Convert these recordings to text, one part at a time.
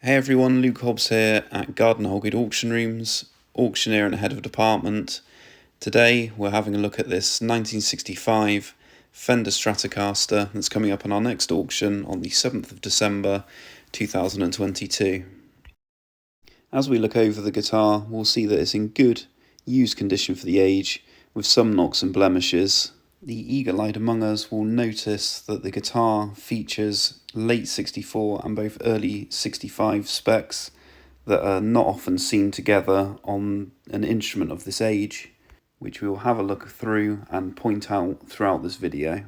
Hey everyone, Luke Hobbs here at Gardiner Houlgate Auction Rooms, auctioneer and head of department. Today we're having a look at this 1965 Fender Stratocaster that's coming up on our next auction on the 7th of December 2022. As we look over the guitar, we'll see that it's in good, used condition for the age, with some knocks and blemishes. The eagle-eyed among us will notice that the guitar features late 64 and both early 65 specs that are not often seen together on an instrument of this age, which we will have a look through and point out throughout this video.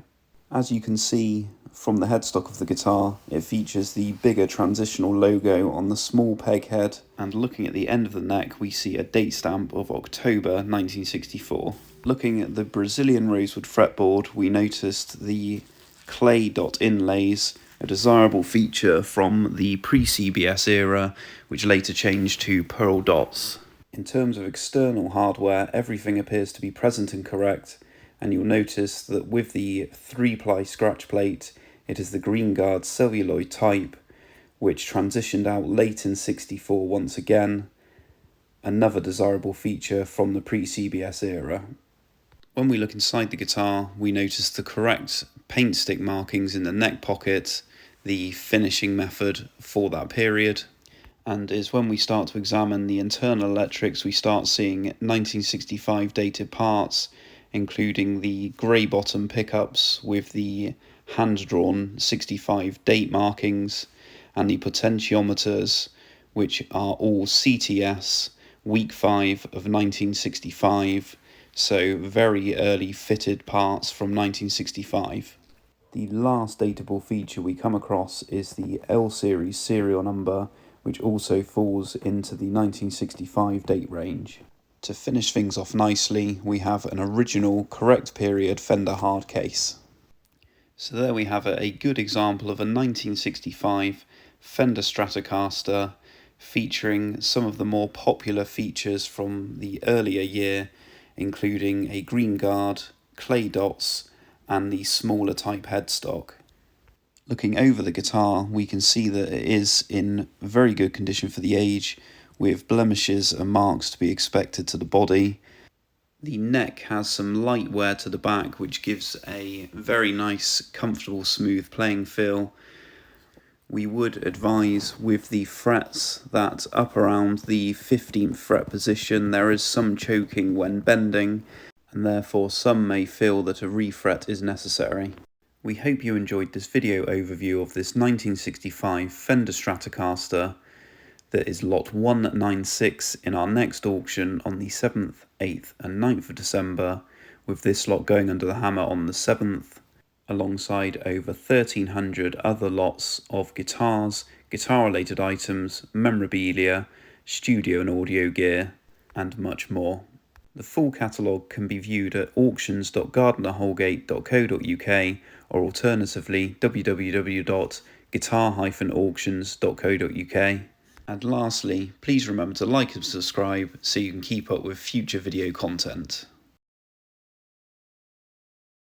As you can see from the headstock of the guitar, it features the bigger transitional logo on the small peg head, and looking at the end of the neck we see a date stamp of October 1964. Looking at the Brazilian rosewood fretboard, we noticed the clay dot inlays, a desirable feature from the pre-CBS era, which later changed to pearl dots. In terms of external hardware, everything appears to be present and correct, and you'll notice that with the 3-ply scratch plate, it is the Green Guard celluloid type, which transitioned out late in 64 once again, another desirable feature from the pre-CBS era. When we look inside the guitar, we notice the correct paint stick markings in the neck pocket, the finishing method for that period, and is when we start to examine the internal electrics we start seeing 1965 dated parts, including the grey bottom pickups with the hand-drawn 65 date markings, and the potentiometers, which are all CTS week 5 of 1965, so very early fitted parts from 1965. The last dateable feature we come across is the L series serial number, which also falls into the 1965 date range. To finish things off nicely, we have an original correct period Fender hard case. So there we have a good example of a 1965 Fender Stratocaster featuring some of the more popular features from the earlier year, including a green guard, clay dots, and the smaller type headstock. Looking over the guitar, we can see that it is in very good condition for the age, with blemishes and marks to be expected to the body. The neck has some light wear to the back, which gives a very nice, comfortable, smooth playing feel. We would advise with the frets that up around the 15th fret position there is some choking when bending, and therefore some may feel that a refret is necessary. We hope you enjoyed this video overview of this 1965 Fender Stratocaster that is lot 196 in our next auction on the 7th, 8th and 9th of December, with this lot going under the hammer on the 7th, alongside over 1,300 other lots of guitars, guitar-related items, memorabilia, studio and audio gear, and much more. The full catalogue can be viewed at auctions.gardinerhoulgate.co.uk or alternatively www.guitar-auctions.co.uk. And lastly, please remember to like and subscribe so you can keep up with future video content.